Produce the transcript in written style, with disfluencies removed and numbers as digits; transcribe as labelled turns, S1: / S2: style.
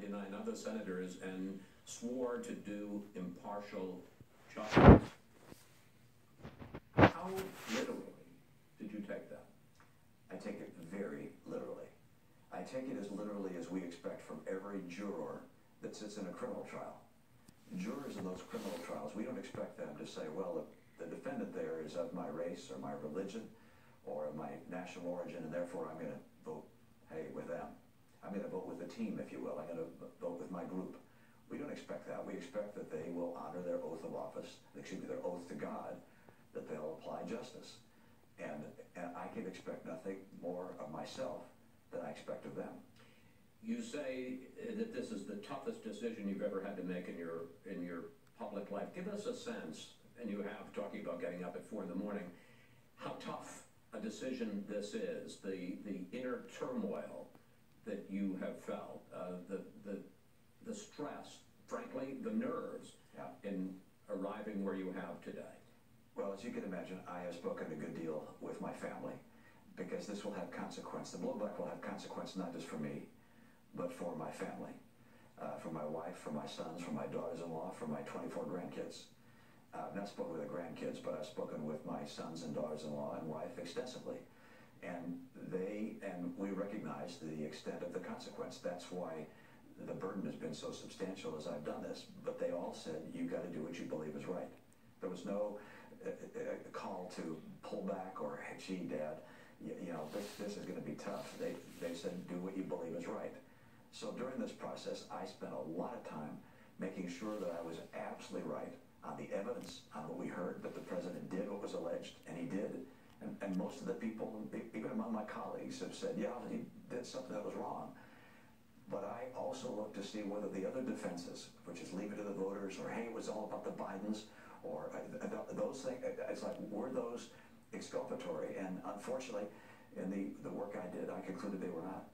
S1: 79 other senators and swore to do impartial justice. How literally did you take that?
S2: I take it very literally. I take it as literally as we expect from every juror that sits in a criminal trial. Jurors in those criminal trials, we don't expect them to say, well, the defendant there is of my race or my religion or of my national origin, and therefore I'm going to vote, hey, with them. I'm going to vote with the team, if you will. I'm going to vote with my group. We don't expect that. We expect that they will honor their oath of office, excuse me, their oath to God, that they'll apply justice. And I can expect nothing more of myself than I expect of them.
S1: You say that this is the toughest decision you've ever had to make in your public life. Give us a sense, and you have, talking about getting up at 4 in the morning, how tough a decision this is, the inner turmoil that you have felt, the stress, frankly, the nerves in arriving where you have today.
S2: Well, as you can imagine, I have spoken a good deal with my family because this will have consequence. The blowback will have consequence not just for me, but for my family, for my wife, for my sons, for my daughters-in-law, for my 24 grandkids. I've not spoken with the grandkids, but I've spoken with my sons and daughters-in-law and wife extensively. And we recognize the extent of the consequence. That's why the burden has been so substantial as I've done this. But they all said, you've got to do what you believe is right. There was no call to pull back or, hey, gee, Dad, you know, this is going to be tough. They said, do what you believe is right. So during this process, I spent a lot of time making sure that I was absolutely right on the evidence, on what we heard, that the president did what was alleged, and he did. And most of the people, even among my colleagues, have said, yeah, he did something that was wrong. But I also looked to see whether the other defenses, which is leave it to the voters, or hey, it was all about the Bidens, or those things, it's like, were those exculpatory? And unfortunately, in the work I did, I concluded they were not.